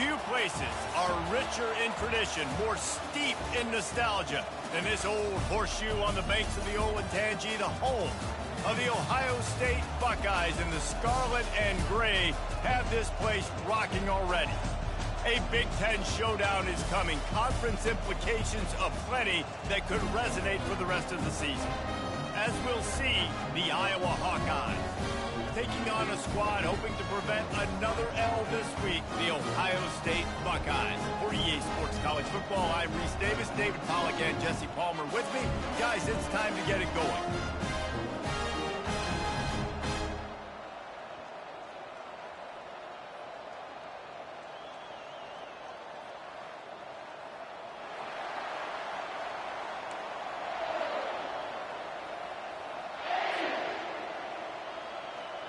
Few places are richer in tradition, more steep in nostalgia than this old horseshoe on the banks of the Olentangy, the home of the Ohio State Buckeyes, and the scarlet and gray have this place rocking already. A Big Ten showdown is coming. Conference implications aplenty that could resonate for the rest of the season. As we'll see, the Iowa Hawkeyes taking on a squad hoping to prevent another L this week, the Ohio State Buckeyes. For EA Sports College Football, I'm Reese Davis, David Pollack, and Jesse Palmer with me. Guys, it's time to get it going.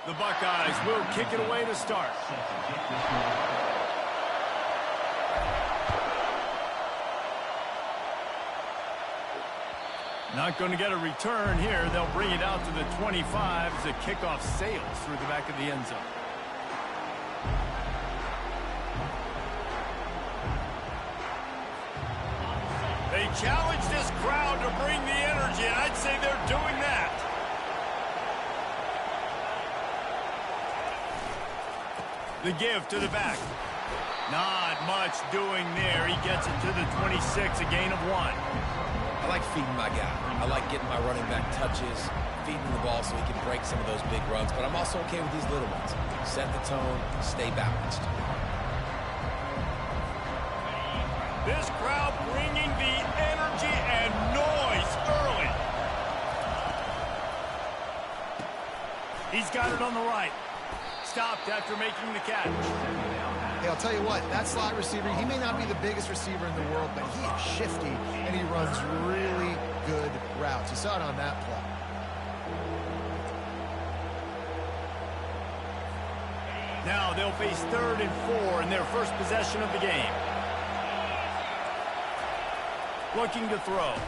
The Buckeyes will kick it away to start. Not going to get a return here. They'll bring it out to the 25 as the kickoff sails through the back of the end zone. They challenge this crowd to bring the energy, and I'd say they're doing that. The give to the back. Not much doing there. He gets it to the 26, a gain of 1. I like feeding my guy. I like getting my running back touches, feeding the ball so he can break some of those big runs, but I'm also okay with these little ones. Set the tone, stay balanced. This crowd bringing the energy and noise early. He's got it on the right. Stopped after making the catch. Hey, I'll tell you what, that slot receiver, he may not be the biggest receiver in the world, but he is shifty, and he runs really good routes. You saw it on that play. Now they'll face 3rd and 4 in their first possession of the game. Looking to throw.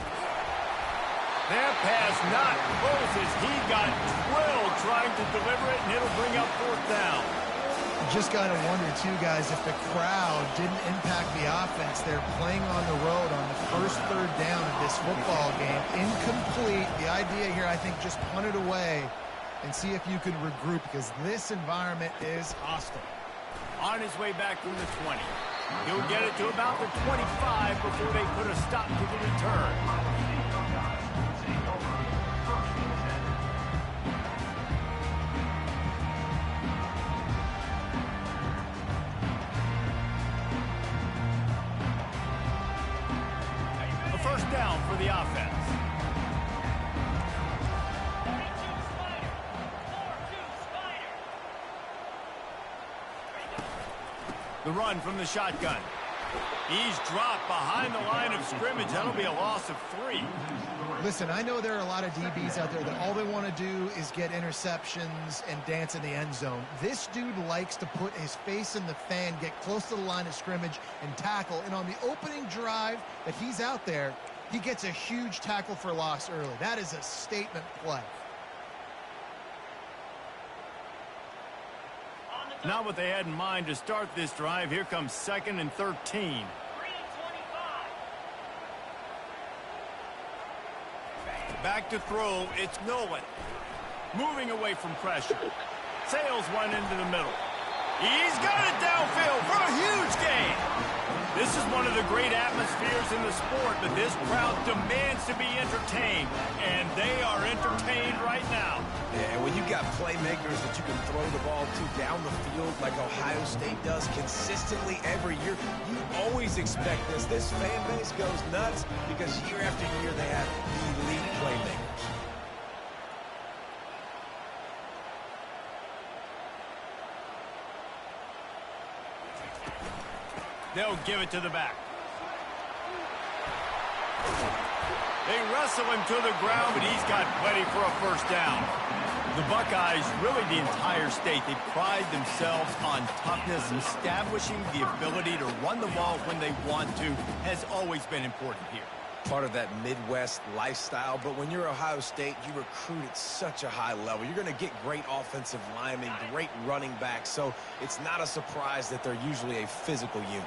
That pass not close as he got drilled trying to deliver it, and it'll bring up 4th down. You just got to wonder, too, guys, if the crowd didn't impact the offense. They're playing on the road on the first 3rd down of this football game. Incomplete. The idea here, I think, just punt it away and see if you can regroup, because this environment is hostile. On his way back from the 20. He'll get it to about the 25 before they put a stop to the return. First down for the offense. The run from the shotgun. He's dropped behind the line of scrimmage. That'll be a loss of 3. Listen, I know there are a lot of DBs out there that all they want to do is get interceptions and dance in the end zone. This dude likes to put his face in the fan, get close to the line of scrimmage, and tackle. And on the opening drive that he's out there, he gets a huge tackle for loss early. That is a statement play. Not what they had in mind to start this drive. Here comes 2nd and 13. Back to throw, it's Nolan. Moving away from pressure. Sails one into the middle. He's got it downfield for a huge gain. This is one of the great atmospheres in the sport, but this crowd demands to be entertained, and they are entertained right now. Yeah, when you got playmakers that you can throw the ball to down the field like Ohio State does consistently every year, you always expect this. This fan base goes nuts because year after year they have elite playmakers. They'll give it to the back. They wrestle him to the ground, but he's got plenty for a first down. The Buckeyes, really the entire state, they pride themselves on toughness. Establishing the ability to run the ball when they want to has always been important here. part of that Midwest lifestyle. But when you're Ohio State, you recruit at such a high level. You're going to get great offensive linemen, great running backs. So it's not a surprise that they're usually a physical unit.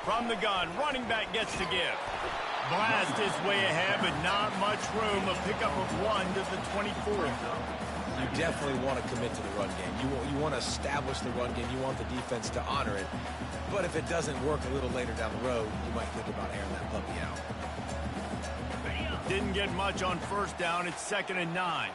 From the gun, running back gets to give. Blast his way ahead, but not much room. A pickup of 1 to the 24. You definitely want to commit to the run game. You want to establish the run game. You want the defense to honor it. But if it doesn't work a little later down the road, you might think about airing that puppy out. Didn't get much on first down. It's 2nd and 9.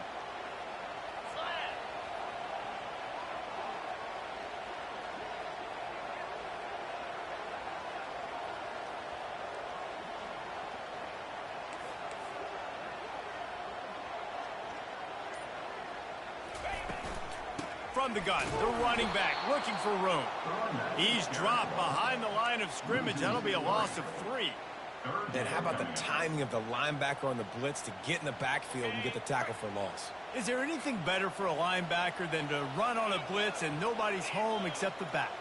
From the gun, the running back looking for room. He's dropped behind the line of scrimmage. That'll be a loss of 3. And how about the timing of the linebacker on the blitz to get in the backfield and get the tackle for loss? Is there anything better for a linebacker than to run on a blitz and nobody's home except the back?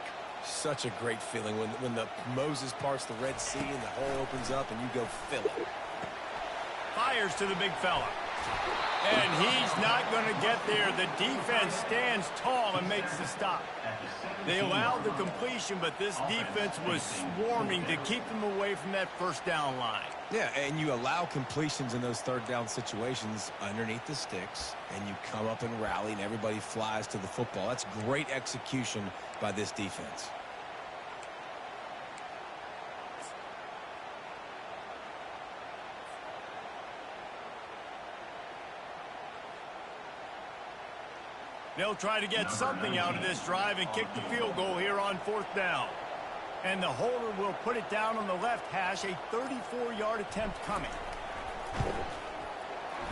Such a great feeling when the Moses parts the Red Sea and the hole opens up and you go fill it. Fires to the big fella. And he's not going to get there. The defense stands tall and makes the stop. They allowed the completion, but this defense was swarming to keep them away from that first down line. Yeah, and you allow completions in those third down situations underneath the sticks, and you come up and rally, and everybody flies to the football. That's great execution by this defense. They'll try to get something out of this drive and kick the field goal here on 4th down. And the holder will put it down on the left hash, a 34-yard attempt coming.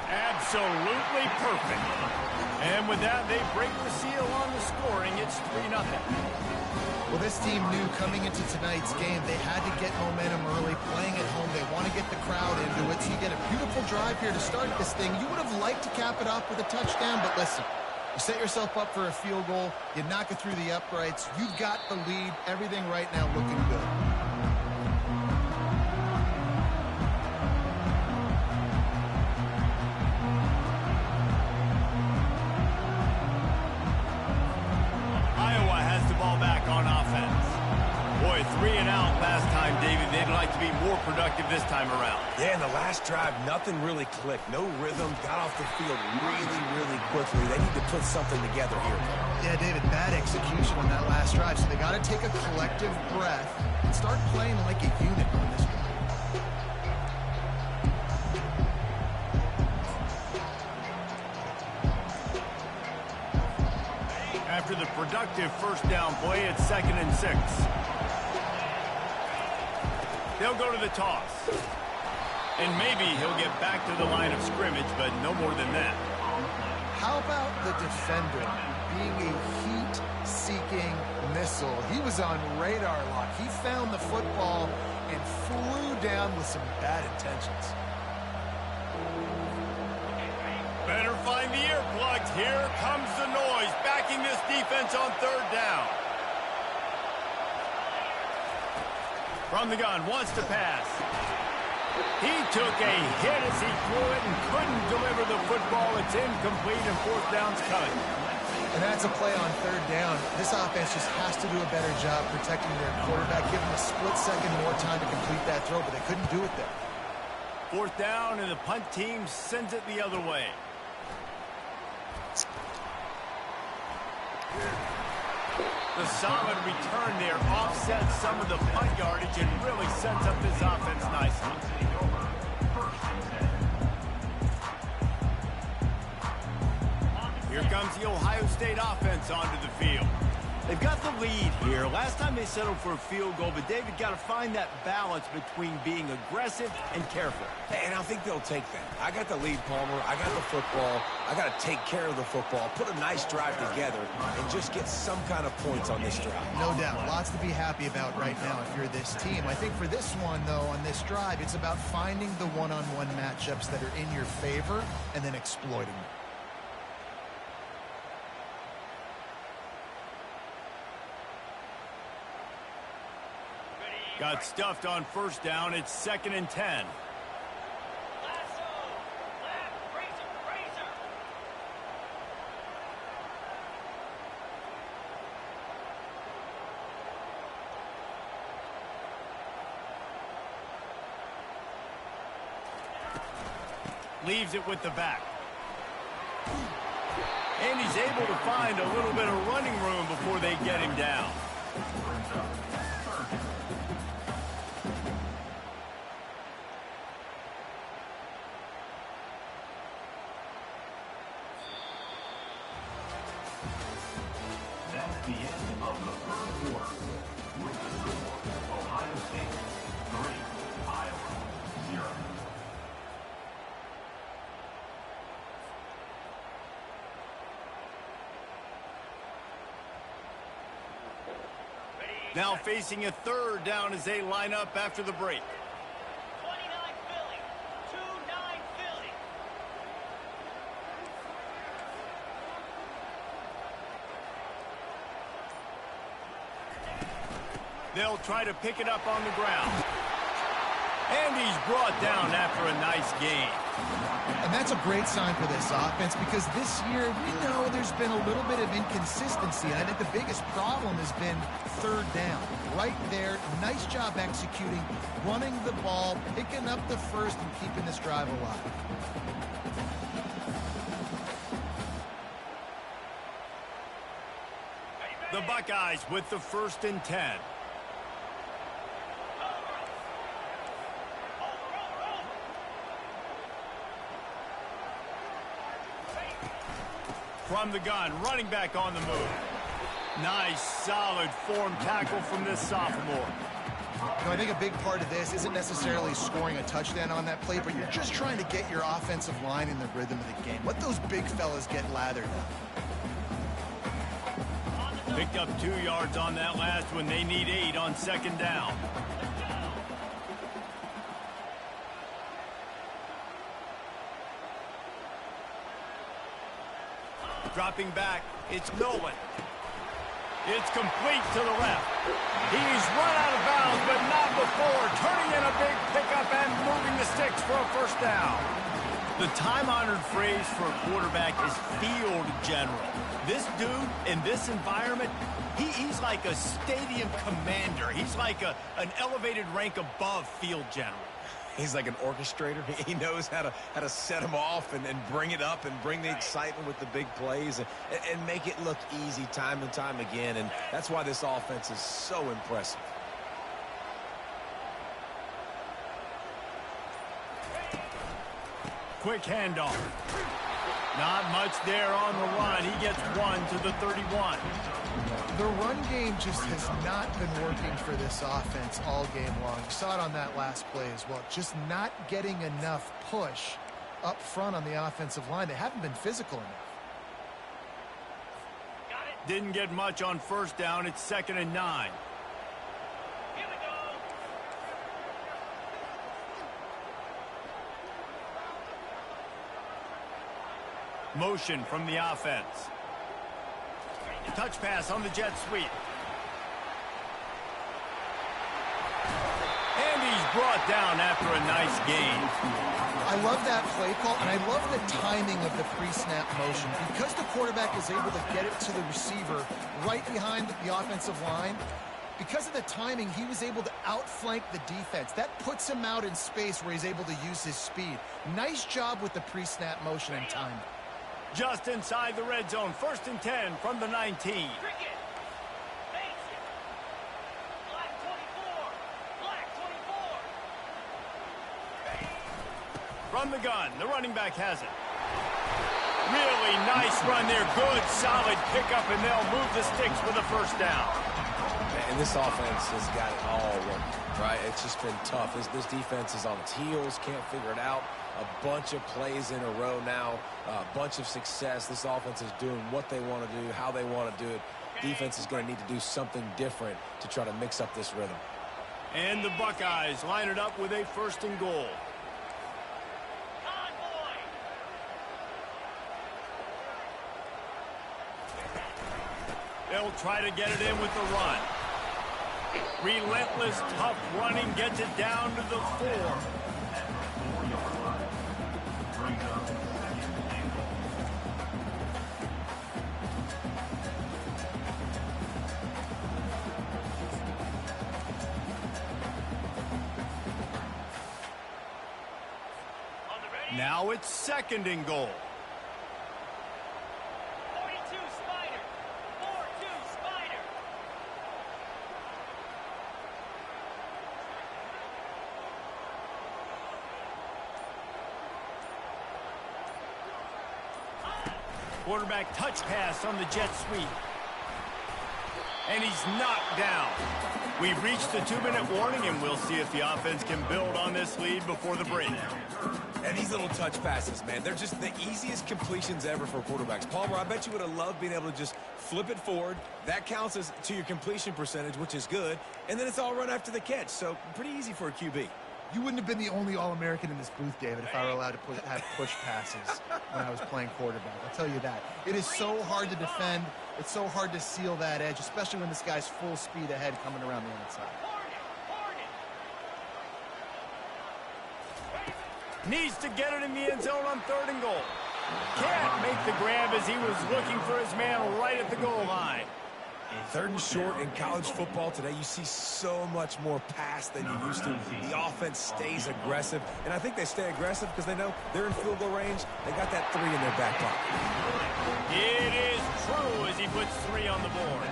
Absolutely perfect. And with that, they break the seal on the scoring. It's 3-0. Well, this team knew coming into tonight's game they had to get momentum early, playing at home. They want to get the crowd into it. So you get a beautiful drive here to start this thing. You would have liked to cap it off with a touchdown, but listen. You set yourself up for a field goal. You knock it through the uprights. You've got the lead. Everything right now looking good. Iowa has the ball back on offense. Boy, 3 and out last time, David. They'd like to be more productive this time around. Yeah, in the last drive, nothing really clicked. No rhythm. Got off the field really, really quickly. They need to put something together here. Yeah, David, bad execution on that last drive. So they got to take a collective breath and start playing like a unit on this one. After the productive first down play, it's 2nd and 6. They'll go to the toss. And maybe he'll get back to the line of scrimmage, but no more than that. How about the defender being a heat-seeking missile? He was on radar lock. He found the football and flew down with some bad intentions. Better find the earplugs. Here comes the noise, backing this defense on 3rd down. From the gun, wants to pass. He took a hit as he threw it and couldn't deliver the football. It's incomplete and 4th down's coming. And that's a play on 3rd down. This offense just has to do a better job protecting their quarterback, give him a split second more time to complete that throw, but they couldn't do it there. 4th down, and the punt team sends it the other way. The solid return there offsets some of the punt yardage and really sets up this offense nicely. Here comes the Ohio State offense onto the field. They've got the lead here. Last time they settled for a field goal, but David got to find that balance between being aggressive and careful. And I think they'll take that. I got the lead, Palmer. I got the football. I got to take care of the football, put a nice drive together, and just get some kind of points on this drive. No doubt. Lots to be happy about right now if you're this team. I think for this one, though, on this drive, it's about finding the one-on-one matchups that are in your favor and then exploiting them. Got stuffed on first down. It's 2nd and 10. Leaves it with the back. And he's able to find a little bit of running room before they get him down. That's the end of the first quarter. With the score, Ohio State 3, Iowa 0. Now facing a 3rd down as they line up after the break. 29 Philly, 2-9 Philly. They'll try to pick it up on the ground. And he's brought down after a nice gain. And that's a great sign for this offense because this year, there's been a little bit of inconsistency. And I think the biggest problem has been 3rd down. Right there, nice job executing, running the ball, picking up the first, and keeping this drive alive. The Buckeyes with the 1st and 10. From the gun, running back on the move. Nice, solid form tackle from this sophomore. I think a big part of this isn't necessarily scoring a touchdown on that play, but you're just trying to get your offensive line in the rhythm of the game. Let those big fellas get lathered up. Picked up 2 yards on that last one. They need 8 on 2nd down. Dropping back, it's Nolan. It's complete to the left. He's run out of bounds, but not before. Turning in a big pickup and moving the sticks for a 1st down. The time-honored phrase for a quarterback is field general. This dude, in this environment, he's like a stadium commander. He's like an elevated rank above field general. He's like an orchestrator. He knows how to set them off and bring it up and bring the excitement with the big plays and make it look easy time and time again. And that's why this offense is so impressive. Quick handoff. Not much there on the run. He gets 1 to the 31. The run game just has not been working for this offense all game long. You saw it on that last play as well. Just not getting enough push up front on the offensive line. They haven't been physical enough. Didn't get much on 1st down. It's 2nd and 9. Here we go. Motion from the offense. Touch pass on the jet sweep. And he's brought down after a nice gain. I love that play call, and I love the timing of the pre-snap motion. Because the quarterback is able to get it to the receiver right behind the offensive line, because of the timing, he was able to outflank the defense. That puts him out in space where he's able to use his speed. Nice job with the pre-snap motion and timing. Just inside the red zone. 1st and 10 from the 19. Cricket. Face it. Black 24. Black 24. From the gun, the running back has it. Really nice run there. Good, solid pickup, and they'll move the sticks for the 1st down. And this offense has got it all working, right? It's just been tough. This defense is on its heels, can't figure it out. A bunch of plays in a row now, a bunch of success. This offense is doing what they want to do, how they want to do it. Defense is going to need to do something different to try to mix up this rhythm. And the Buckeyes line it up with a 1st and goal. Convoy. They'll try to get it in with the run. Relentless, tough running gets it down to the 4. At the 4-yard line. Brings up second and goal. On the ready. Now it's second and goal. 42 Spider. 4-2 Spider. Quarterback touch pass on the jet sweep. And he's knocked down. We've reached the 2-minute warning, and we'll see if the offense can build on this lead before the break. And these little touch passes, man, they're just the easiest completions ever for quarterbacks. Palmer, I bet you would have loved being able to just flip it forward. That counts as to your completion percentage, which is good. And then it's all run after the catch, so pretty easy for a QB. You wouldn't have been the only All-American in this booth, David, if I were allowed to have push passes when I was playing quarterback. I'll tell you that. It is so hard to defend. It's so hard to seal that edge, especially when this guy's full speed ahead coming around the outside. Needs to get it in the end zone on 3rd and goal. Can't make the grab as he was looking for his man right at the goal line. 3rd and short in college football today, you see so much more pass than you used to. The offense stays aggressive, and I think they stay aggressive because they know they're in field goal range. They got that 3 in their back pocket. It is true as he puts 3 on the board.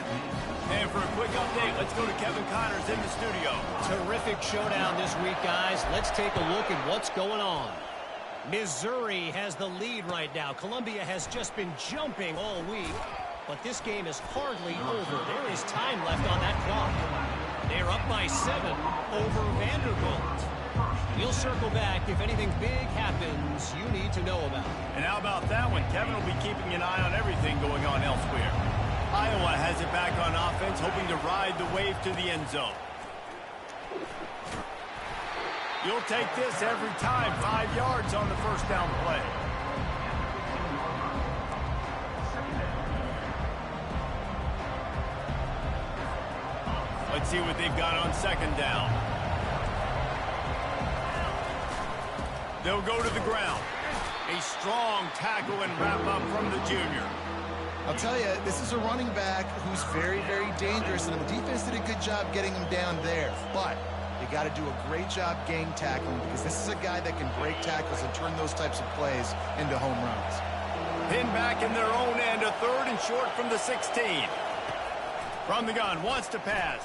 And for a quick update, let's go to Kevin Connors in the studio. Terrific showdown this week, guys. Let's take a look at what's going on. Missouri has the lead right now. Columbia has just been jumping all week. But this game is hardly over. There is time left on that clock. They're up by 7 over Vanderbilt. We'll circle back if anything big happens you need to know about. And how about that one? Kevin will be keeping an eye on everything going on elsewhere. Iowa has it back on offense, hoping to ride the wave to the end zone. You'll take this every time. 5 yards on the first down play. Let's see what they've got on 2nd down. They'll go to the ground. A strong tackle and wrap up from the junior. I'll tell you, this is a running back who's very, very dangerous, and the defense did a good job getting him down there. But they got to do a great job gang tackling because this is a guy that can break tackles and turn those types of plays into home runs. Pinned back in their own end, a 3rd and short from the 16. From the gun, wants to pass.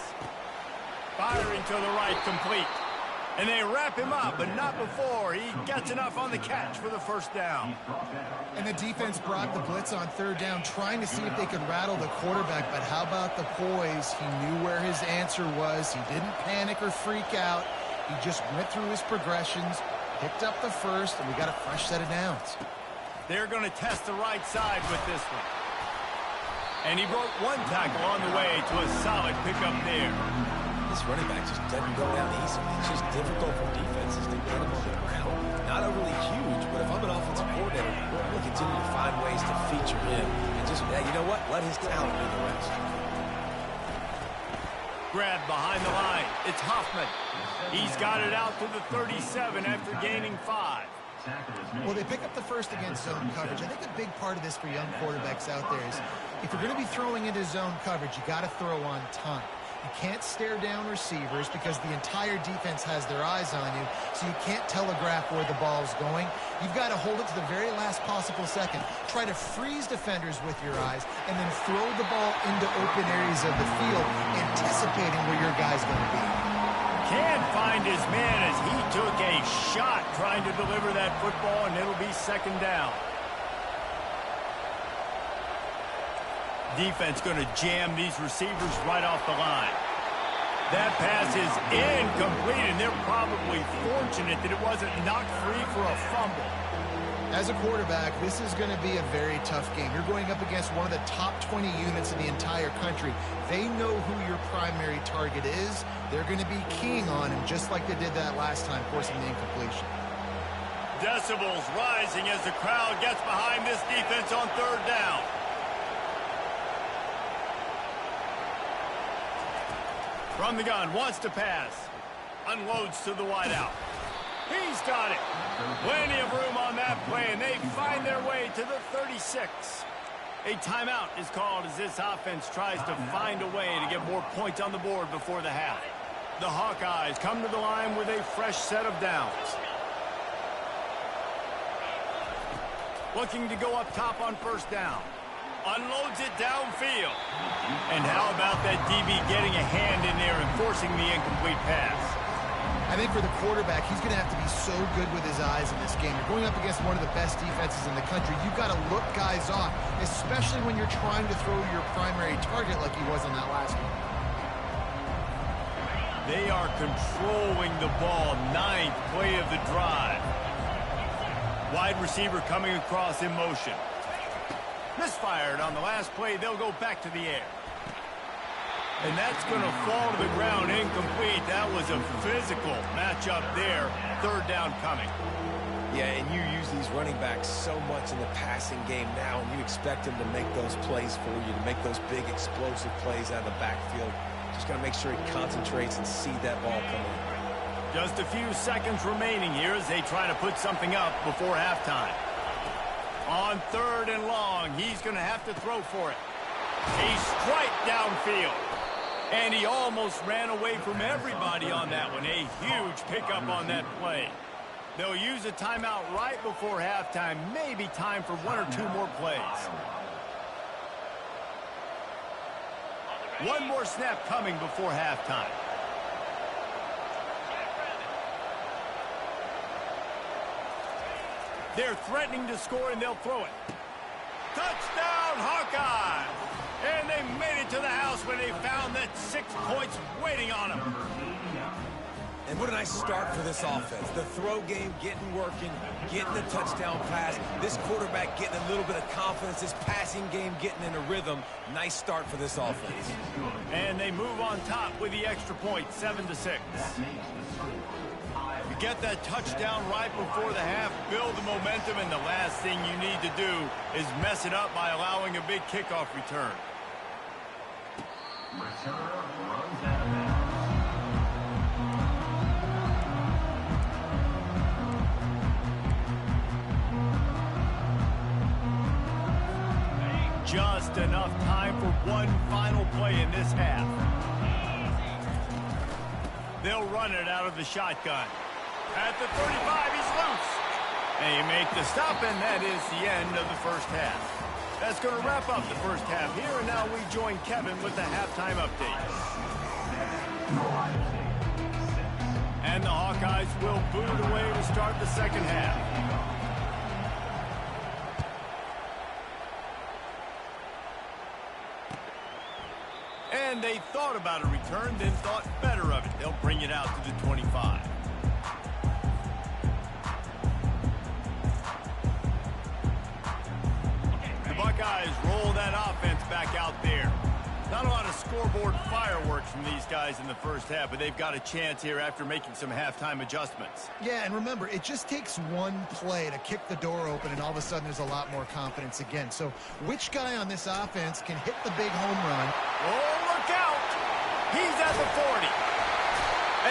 Firing to the right, complete. And they wrap him up, but not before he gets enough on the catch for the first down. And the defense brought the blitz on 3rd down, trying to see if they could rattle the quarterback. But how about the poise? He knew where his answer was. He didn't panic or freak out. He just went through his progressions, picked up the first, and we got a fresh set of downs. They're going to test the right side with this one. And he broke 1 tackle on the way to a solid pickup there. This running back just doesn't go down easily. It's just difficult for defenses to get him on the ground. Not overly huge, but if I'm an offensive coordinator, I'm going to continue to find ways to feature him. And just, you know what? Let his talent do the rest. Grab behind the line. It's Hoffman. He's got it out to the 37 after gaining 5. Well, they pick up the first against zone coverage. I think a big part of this for young quarterbacks out there is if you're going to be throwing into zone coverage, you got to throw on time. You can't stare down receivers because the entire defense has their eyes on you, so you can't telegraph where the ball's going. You've got to hold it to the very last possible second. Try to freeze defenders with your eyes, and then throw the ball into open areas of the field, anticipating where your guy's going to be. Can't find his man as he took a shot trying to deliver that football, and it'll be 2nd down. Defense going to jam these receivers right off the line. That pass is incomplete, and they're probably fortunate that it wasn't knocked free for a fumble. As a quarterback, this is going to be a very tough game. You're going up against one of the top 20 units in the entire country. They know who your primary target is. They're going to be keying on him just like they did that last time, forcing the incompletion. Decibels rising as the crowd gets behind this defense on 3rd down. From the gun, wants to pass. Unloads to the wideout. He's got it. Plenty of room on that play, and they find their way to the 36. A timeout is called as this offense tries to find a way to get more points on the board before the half. The Hawkeyes come to the line with a fresh set of downs. Looking to go up top on first down. Unloads it downfield. And how about that DB getting a hand in there and forcing the incomplete pass? I think for the quarterback, he's going to have to be so good with his eyes in this game. You're going up against one of the best defenses in the country. You've got to look guys off, especially when you're trying to throw your primary target like he was in that last one. They are controlling the ball. 9th play of the drive. Wide receiver coming across in motion. Misfired on the last play. They'll go back to the air. And that's going to fall to the ground incomplete. That was a physical matchup there. 3rd down coming. Yeah, and you use these running backs so much in the passing game now, and you expect them to make those plays for you, to make those big explosive plays out of the backfield. Just got to make sure he concentrates and see that ball come in. Just a few seconds remaining here as they try to put something up before halftime. On 3rd and long, he's going to have to throw for it. A strike downfield. And he almost ran away from everybody on that one. A huge pickup on that play. They'll use a timeout right before halftime. Maybe time for 1 or 2 more plays. One more snap coming before halftime. They're threatening to score, and they'll throw it. Touchdown, Hawkeye! And they made it to the house when they found that 6 points waiting on them. And what a nice start for this offense. The throw game getting working, getting the touchdown pass. This quarterback getting a little bit of confidence. This passing game getting in a rhythm. Nice start for this offense. And they move on top with the extra point, 7-6. You get that touchdown right before the half, build the momentum, and the last thing you need to do is mess it up by allowing a big kickoff return. Just enough time for one final play in this half. They'll run it out of the shotgun. At the 35, he's loose. And you make the stop, and that is the end of the first half. That's going to wrap up the first half here, and now we join Kevin with the halftime update. And the Hawkeyes will boot it away to start the second half. And they thought about a return, then thought better of it. They'll bring it out to the 25. The Buckeyes roll that offense back out there. Not a lot of scoreboard fireworks from these guys in the first half, but they've got a chance here after making some halftime adjustments. Yeah, and remember, it just takes one play to kick the door open, and all of a sudden there's a lot more confidence again. So which guy on this offense can hit the big home run? Oh, look out! He's at the 40.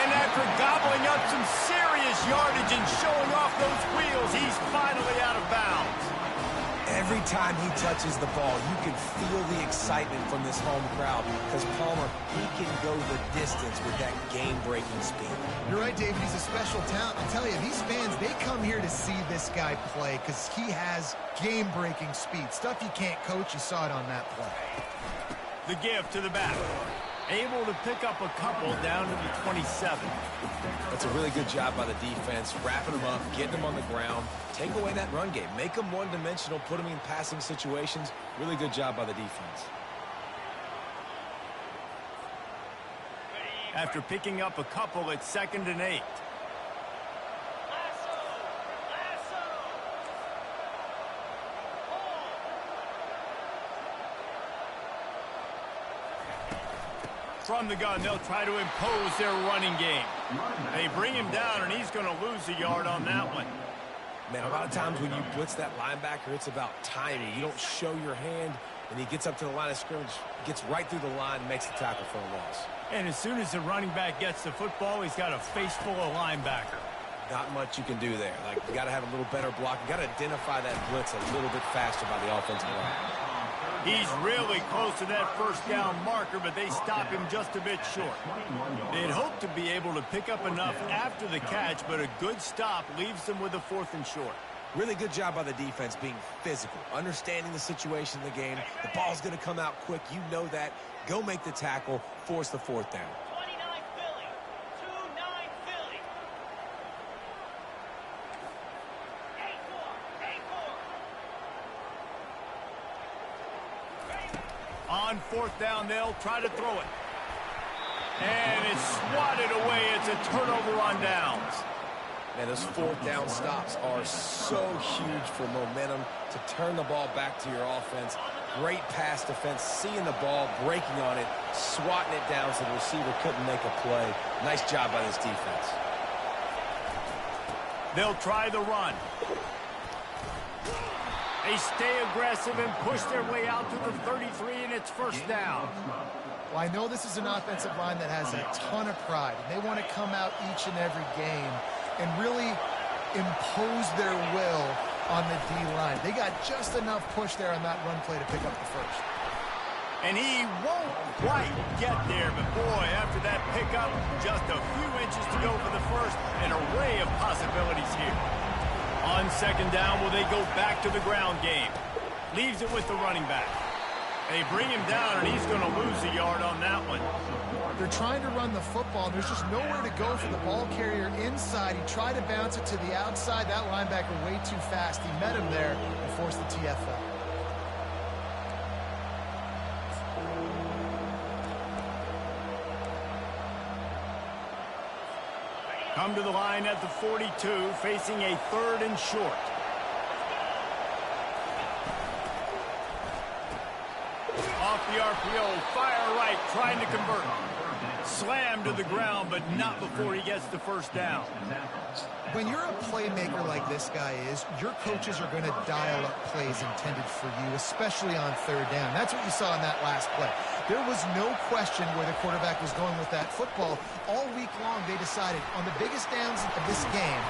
And after gobbling up some serious yardage and showing off those wheels, he's finally out of bounds. Every time he touches the ball, you can feel the excitement from this home crowd because Palmer, he can go the distance with that game-breaking speed. You're right, David. He's a special talent. I'll tell you, these fans, they come here to see this guy play because he has game-breaking speed. Stuff you can't coach. You saw it on that play. The give to the back. Able to pick up a couple down to the 27. That's a really good job by the defense, wrapping them up, getting them on the ground, take away that run game, make them one-dimensional, put them in passing situations. Really good job by the defense. After picking up a couple, it's 2nd and 8. From the gun, they'll try to impose their running game. They bring him down, and he's going to lose a yard on that one. Man, a lot of times when you blitz that linebacker, it's about timing. You don't show your hand, and he gets up to the line of scrimmage, gets right through the line, and makes the tackle for a loss. And as soon as the running back gets the football, he's got a face full of linebacker. Not much you can do there. Like, you got to have a little better block. You got to identify that blitz a little bit faster by the offensive line. He's really close to that first down marker, but they stop him just a bit short. They'd hope to be able to pick up enough after the catch, but a good stop leaves them with a 4th and short. Really good job by the defense being physical, understanding the situation in the game. The ball's going to come out quick. You know that. Go make the tackle, force the 4th down. 29 Philly. 2-9 Philly. 8-4. On 4th down, they'll try to throw it. And it's swatted away. It's a turnover on downs. Man, those 4th down stops are so huge for momentum to turn the ball back to your offense. Great pass defense, seeing the ball, breaking on it, swatting it down so the receiver couldn't make a play. Nice job by this defense. They'll try the run. They stay aggressive and push their way out to the 33, and it's 1st down. Well, I know this is an offensive line that has a ton of pride. They want to come out each and every game and really impose their will on the D-line. They got just enough push there on that run play to pick up the 1st. And he won't quite get there, but boy, after that pickup, just a few inches to go for the 1st. An array of possibilities here. On 2nd down, will they go back to the ground game? Leaves it with the running back. They bring him down, and he's going to lose a yard on that one. They're trying to run the football, and there's just nowhere to go for the ball carrier inside. He tried to bounce it to the outside. That linebacker way too fast. He met him there and forced the TFL. Come to the line at the 42, facing a 3rd and short. Off the RPO, fire right, trying to convert. Slammed to the ground, but not before he gets the 1st down. When you're a playmaker like this guy is, your coaches are going to dial up plays intended for you, especially on 3rd down. That's what you saw in that last play. There was no question where the quarterback was going with that football. All week long, they decided on the biggest downs of this game,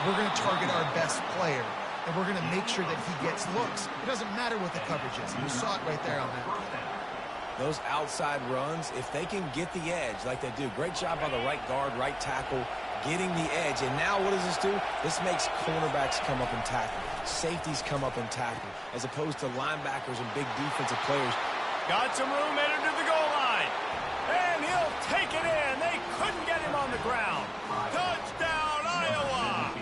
we're going to target our best player, and we're going to make sure that he gets looks. It doesn't matter what the coverage is. You saw it right there on that play. Those outside runs, if they can get the edge like they do, great job by the right guard, right tackle, getting the edge. And now what does this do? This makes cornerbacks come up and tackle. Safeties come up and tackle, as opposed to linebackers and big defensive players. Got some room, entered to the goal line. And he'll take it in. They couldn't get him on the ground. Touchdown, Iowa!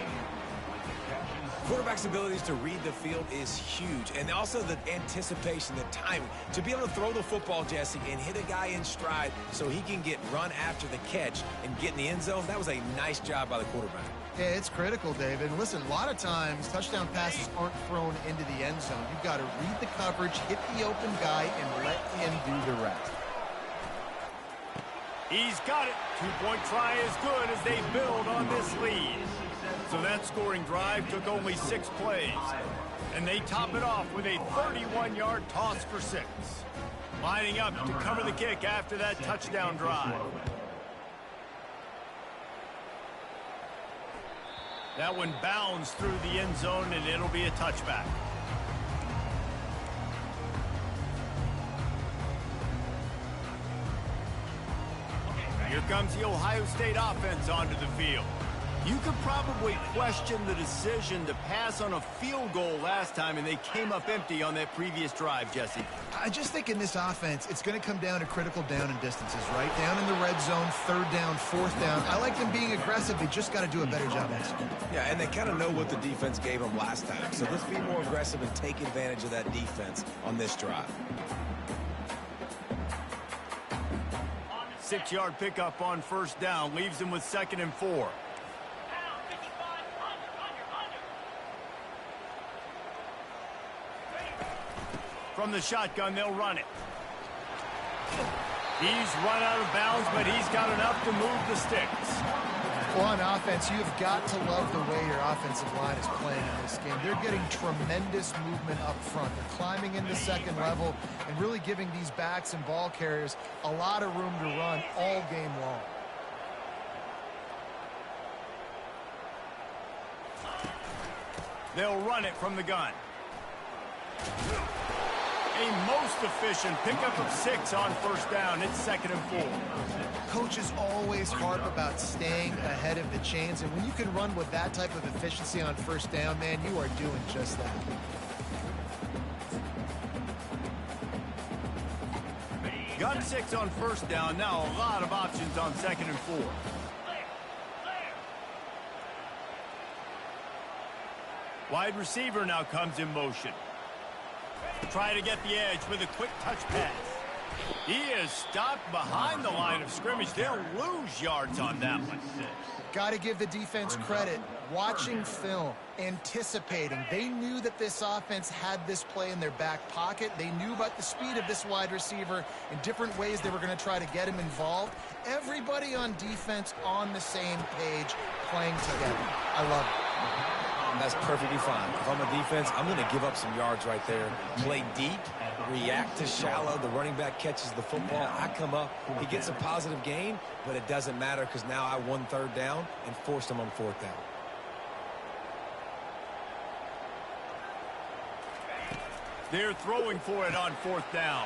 Quarterback's abilities to read the field is huge, and also the anticipation, the timing. To be able to throw the football, Jesse, and hit a guy in stride so he can get run after the catch and get in the end zone, that was a nice job by the quarterback. Yeah, it's critical, David. Listen, a lot of times touchdown passes aren't thrown into the end zone. You've got to read the coverage, hit the open guy, and let him do the rest. He's got it. 2-point try is good as they build on this lead. So that scoring drive took only 6 plays. And they top it off with a 31-yard toss for 6. Lining up to cover the kick after that touchdown drive. That one bounds through the end zone, and it'll be a touchback. Here comes the Ohio State offense onto the field. You could probably question the decision to pass on a field goal last time, and they came up empty on that previous drive, Jesse. I just think in this offense, it's going to come down to critical down and distances, right? Down in the red zone, 3rd down, 4th down. I like them being aggressive. They just got to do a better job executing. Yeah, and they kind of know what the defense gave them last time. So let's be more aggressive and take advantage of that defense on this drive. 6-yard pickup on 1st down leaves them with 2nd and 4. From the shotgun, they'll run it. He's run out of bounds, but he's got enough to move the sticks. Well, on offense, you've got to love the way your offensive line is playing in this game. They're getting tremendous movement up front. They're climbing into second level and really giving these backs and ball carriers a lot of room to run all game long. They'll run it from the gun. A most efficient pickup of 6 on first down. It's 2nd and 4. Coaches always harp about staying ahead of the chains, and when you can run with that type of efficiency on first down, man, you are doing just that. Gun 6 on first down. Now a lot of options on 2nd and 4. Wide receiver now comes in motion. Try to get the edge with a quick touch pass. He is stopped behind the line of scrimmage. They'll lose yards on that one. Got to give the defense credit. Watching film, anticipating. They knew that this offense had this play in their back pocket. They knew about the speed of this wide receiver in different ways they were going to try to get him involved. Everybody on defense on the same page, playing together. I love it. That's perfectly fine. If I'm a defense, I'm going to give up some yards right there. Play deep, react to shallow. The running back catches the football. I come up. He gets a positive gain, but it doesn't matter because now I won 3rd down and forced him on 4th down. They're throwing for it on 4th down.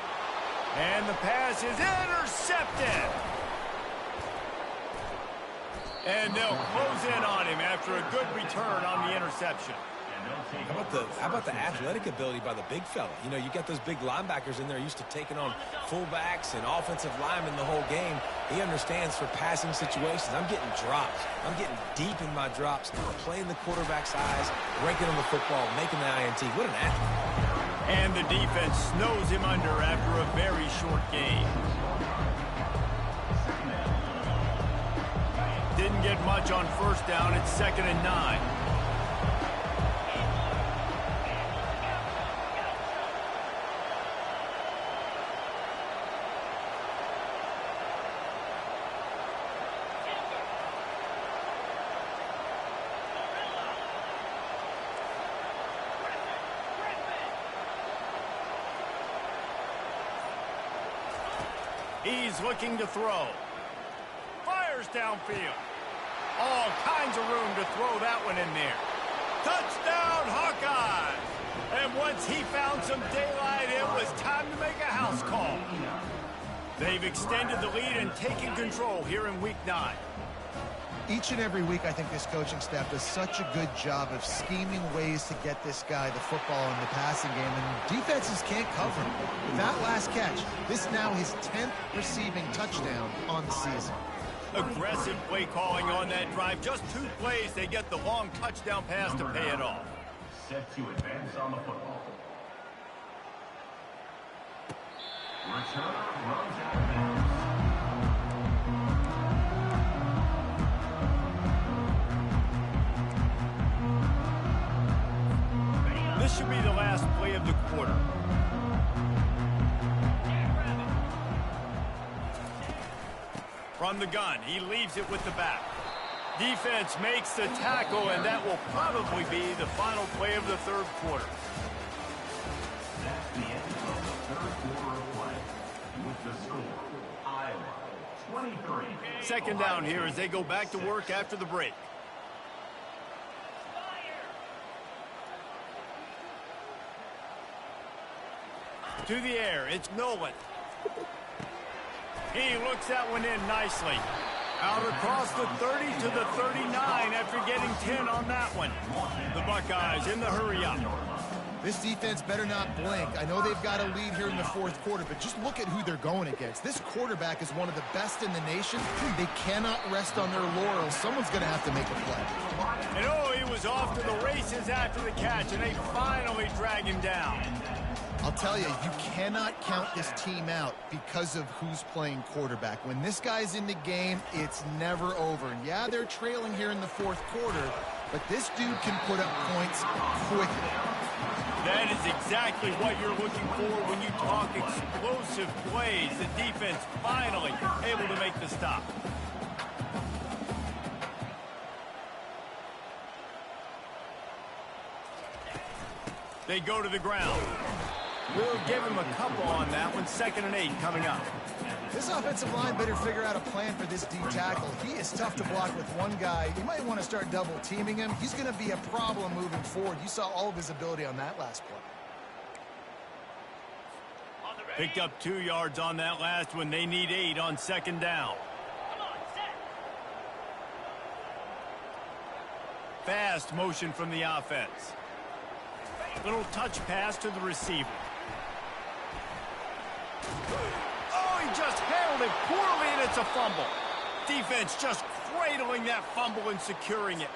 And the pass is intercepted. And they'll close in on him after a good return on the interception. How about the athletic ability by the big fella? You know, you got those big linebackers in there used to taking on fullbacks and offensive linemen the whole game. He understands for passing situations. I'm getting drops. I'm getting deep in my drops, playing the quarterback's eyes, breaking on the football, making the INT. What an athlete. And the defense snows him under after a very short game. Didn't get much on first down. It's 2nd and 9. He's looking to throw. Fires downfield. All kinds of room to throw that one in there. Touchdown, Hawkeyes! And once he found some daylight, it was time to make a house call. They've extended the lead and taken control here in Week 9. Each and every week, I think this coaching staff does such a good job of scheming ways to get this guy the football in the passing game, and defenses can't cover him. With that last catch, this is now his 10th receiving touchdown on the season. Aggressive play calling on that drive. Just 2 plays, they get the long touchdown pass to pay it off. Set to advance on the football. Return runs out of bounds. This should be the last play of the quarter. From the gun, he leaves it with the back. Defense makes the tackle, and that will probably be the final play of the 3rd quarter. That's the end of the 3rd quarter of play. With the score, Iowa 23. 2nd down here as they go back to work after the break. To the air, it's Nolan. He looks that one in nicely. Out across the 30 to the 39 after getting 10 on that one. The Buckeyes in the hurry up. This defense better not blink. I know they've got a lead here in the 4th quarter, but just look at who they're going against. This quarterback is one of the best in the nation. They cannot rest on their laurels. Someone's going to have to make a play. And oh, he was off to the races after the catch, and they finally drag him down. I'll tell you, you cannot count this team out because of who's playing quarterback. When this guy's in the game, it's never over. And yeah, they're trailing here in the 4th quarter, but this dude can put up points quickly. That is exactly what you're looking for when you talk explosive plays. The defense finally able to make the stop. They go to the ground. We'll give him a couple on that one. 2nd and 8 coming up. This offensive line better figure out a plan for this D tackle. He is tough to block with one guy. You might want to start double teaming him. He's going to be a problem moving forward. You saw all of his ability on that last play. Picked up 2 yards on that last one. They need 8 on 2nd down. Fast motion from the offense. Little touch pass to the receiver. Oh, he just handled it poorly, and it's a fumble. Defense just cradling that fumble and securing it.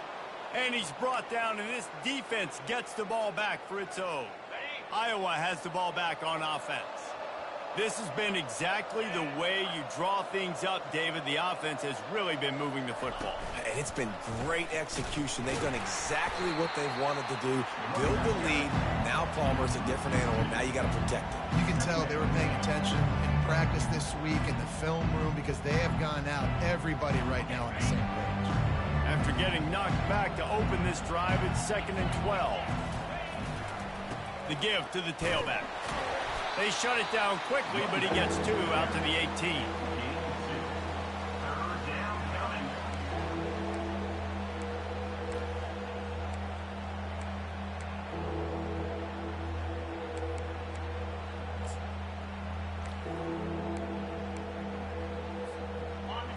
And he's brought down, and this defense gets the ball back for its own. Iowa has the ball back on offense. This has been exactly the way you draw things up, David. The offense has really been moving the football. And it's been great execution. They've done exactly what they've wanted to do. Build the lead. Now Palmer's a different animal. Now you got to protect it. You can tell they were paying attention in practice this week in the film room because they have gone out, everybody right now on the same page. After getting knocked back to open this drive, it's 2nd and 12. The give to the tailback. They shut it down quickly, but he gets 2 out to the 18.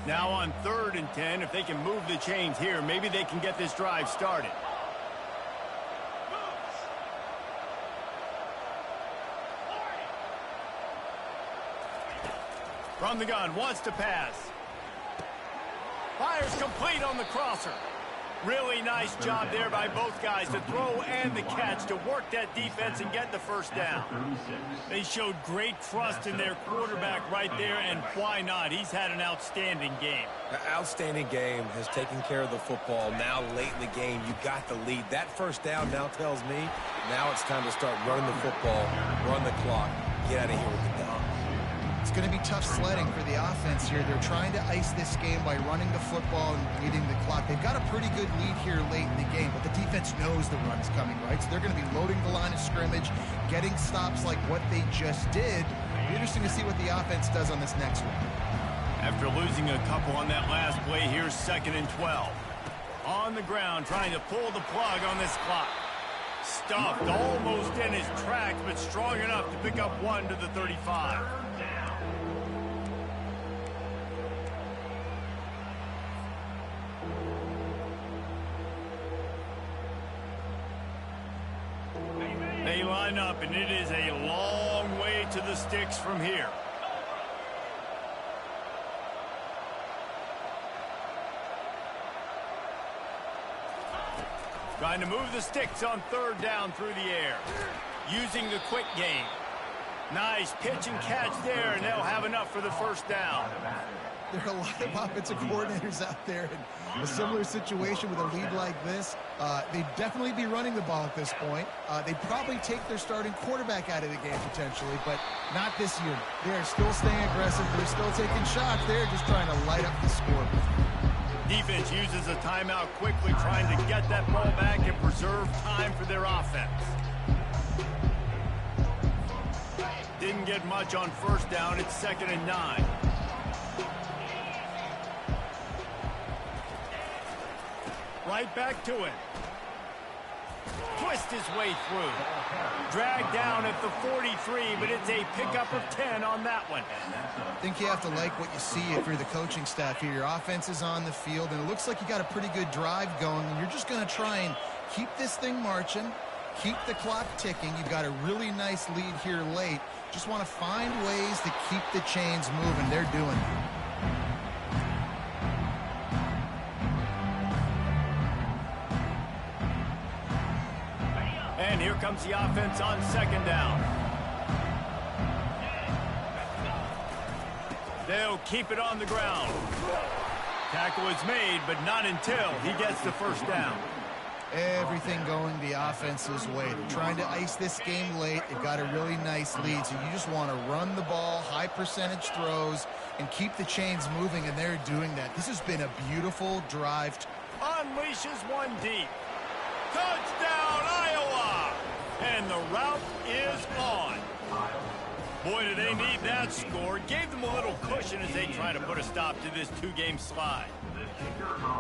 Now on 3rd and 10, if they can move the chains here, maybe they can get this drive started. From the gun, wants to pass. Fires complete on the crosser. Really nice job there by both guys to throw and the catch to work that defense and get the first down. They showed great trust in their quarterback right there, and why not? He's had an outstanding game. An outstanding game, has taken care of the football. Now late in the game, you got the lead. That first down now tells me now it's time to start running the football, run the clock, get out of here with the dog. It's going to be tough sledding for the offense here. They're trying to ice this game by running the football and leading the clock. They've got a pretty good lead here late in the game, but the defense knows the run's coming, right? So they're going to be loading the line of scrimmage, getting stops like what they just did. It'll be interesting to see what the offense does on this next one. After losing a couple on that last play, here's 2nd and 12. On the ground, trying to pull the plug on this clock. Stuffed almost in his tracks, but strong enough to pick up 1 to the 35. They line up, and it is a long way to the sticks from here. Trying to move the sticks on 3rd down through the air. Using the quick game. Nice pitch and catch there, and they'll have enough for the first down. There are a lot of offensive coordinators out there in a similar situation with a lead like this. They'd definitely be running the ball at this point. They'd probably take their starting quarterback out of the game potentially, but not this unit. They're still staying aggressive. They're still taking shots. They're just trying to light up the scoreboard. Defense uses a timeout quickly, trying to get that ball back and preserve time for their offense. Didn't get much on 1st down. It's 2nd and 9. Right back to it. Twist his way through. Dragged down at the 43, but it's a pickup of 10 on that one. I think you have to like what you see if you're the coaching staff here. Your offense is on the field, and it looks like you got a pretty good drive going, and you're just going to try and keep this thing marching, keep the clock ticking. You've got a really nice lead here late. Just want to find ways to keep the chains moving. They're doing it. And here comes the offense on 2nd down. They'll keep it on the ground. Tackle is made, but not until he gets the first down. Everything going the offense's way. They're trying to ice this game late. They've got a really nice lead, so you just want to run the ball, high percentage throws, and keep the chains moving, and they're doing that. This has been a beautiful drive. Unleashes one deep. Touchdown, Iowa! And the route is on. Boy, do they need that score. Gave them a little cushion as they try to put a stop to this two-game slide.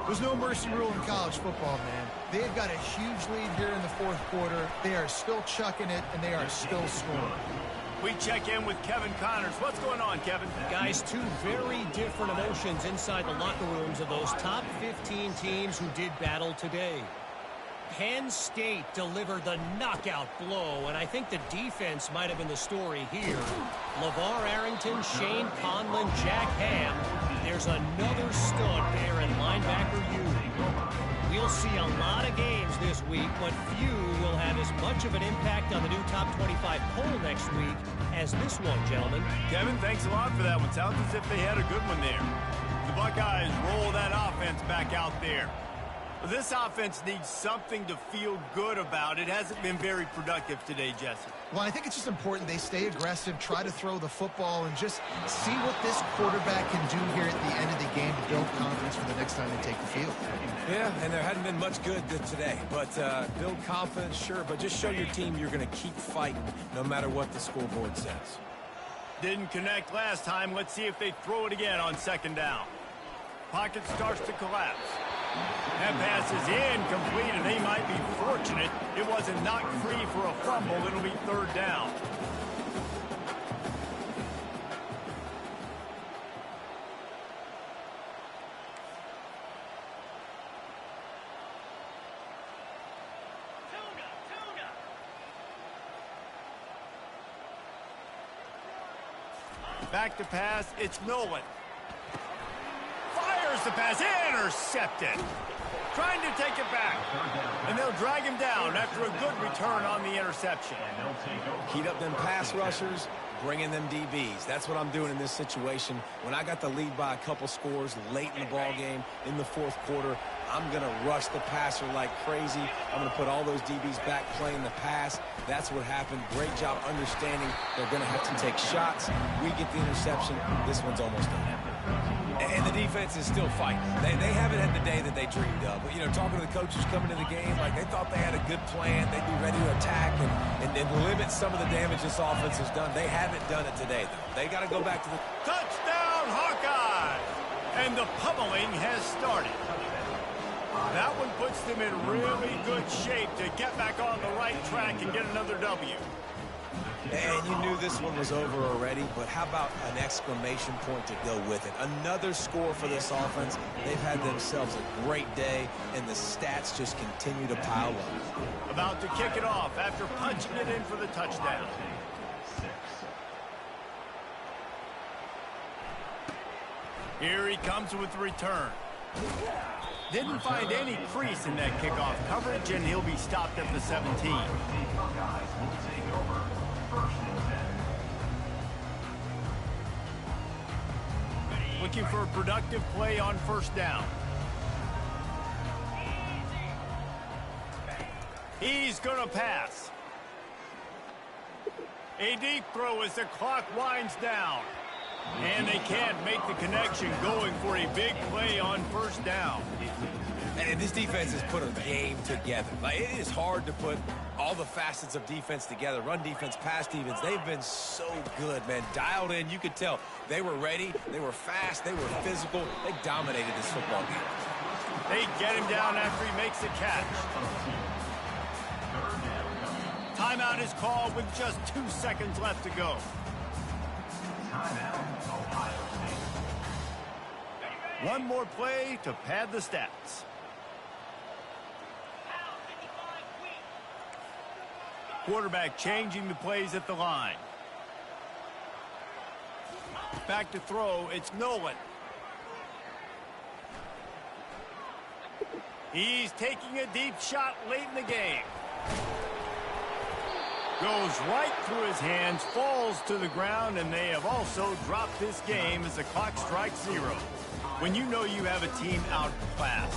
There's no mercy rule in college football, man. They've got a huge lead here in the fourth quarter. They are still chucking it, and they are still scoring. We check in with Kevin Connors. What's going on, Kevin? Guys, two very different emotions inside the locker rooms of those top 15 teams who did battle today. Penn State delivered the knockout blow, and I think the defense might have been the story here. LeVar Arrington, Shane Conlon, Jack Ham. There's another stud there in linebacker U. We'll see a lot of games this week, but few will have as much of an impact on the new top 25 poll next week as this one, gentlemen. Kevin, thanks a lot for that one. Sounds as if they had a good one there. The Buckeyes roll that offense back out there. This offense needs something to feel good about. It hasn't been very productive today, Jesse. Well, I think it's just important they stay aggressive, try to throw the football, and just see what this quarterback can do here at the end of the game to build confidence for the next time they take the field. Yeah, and there hadn't been much good today. But build confidence, sure, but just show your team you're going to keep fighting no matter what the scoreboard says. Didn't connect last time. Let's see if they throw it again on second down. Pocket starts to collapse. That pass is incomplete, and they might be fortunate it wasn't knocked free for a fumble. It'll be third down. Back to pass. It's Nolan. Fires the pass. Intercepted. Trying to take it back. And they'll drag him down after a good return on the interception. Heat up them pass rushers, bring in them DBs. That's what I'm doing in this situation. When I got the lead by a couple scores late in the ball game in the fourth quarter, I'm going to rush the passer like crazy. I'm going to put all those DBs back playing the pass. That's what happened. Great job understanding they're going to have to take shots. We get the interception. This one's almost done. And the defense is still fighting. They haven't had the day that they dreamed of. But, you know, talking to the coaches coming to the game, like they thought they had a good plan. They'd be ready to attack and limit some of the damage this offense has done. They haven't done it today, though. They got to go back to the... Touchdown, Hawkeyes! And the pummeling has started. That one puts them in really good shape to get back on the right track and get another W. And you knew this one was over already, but how about an exclamation point to go with it? Another score for this offense. They've had themselves a great day, and the stats just continue to pile up. About to kick it off after punching it in for the touchdown. Here he comes with the return. Didn't find any crease in that kickoff coverage, and he'll be stopped at the 17. Looking for a productive play on first down. He's going to pass. A deep throw as the clock winds down. And they can't make the connection, going for a big play on first down. And this defense has put a game together. Like, it is hard to put all the facets of defense together. Run defense, pass defense. They've been so good, man. Dialed in. You could tell they were ready. They were fast. They were physical. They dominated this football game. They get him down after he makes the catch. Timeout is called with just 2 seconds left to go. One more play to pad the stats. Quarterback changing the plays at the line. Back to throw, it's Nolan. He's taking a deep shot late in the game. Goes right through his hands, falls to the ground, and they have also dropped this game as the clock strikes 0. When you know you have a team outclassed,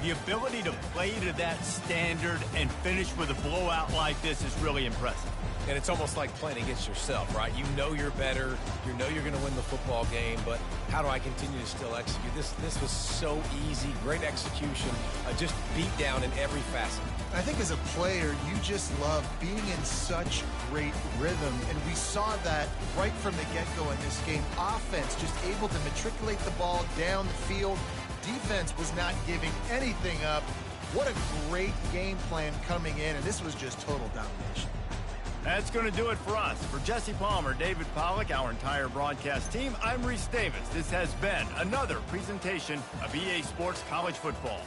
the ability to play to that standard and finish with a blowout like this is really impressive. And it's almost like playing against yourself, right? You know you're better. You know you're going to win the football game, but how do I continue to still execute? This was so easy. Great execution. Just beat down in every facet. I think as a player, you just love being in such great rhythm, and we saw that right from the get-go in this game. Offense just able to matriculate the ball down the field. Defense was not giving anything up. What a great game plan coming in, and this was just total domination. That's going to do it for us. For Jesse Palmer, David Pollack, our entire broadcast team, I'm Reese Davis. This has been another presentation of EA Sports College Football.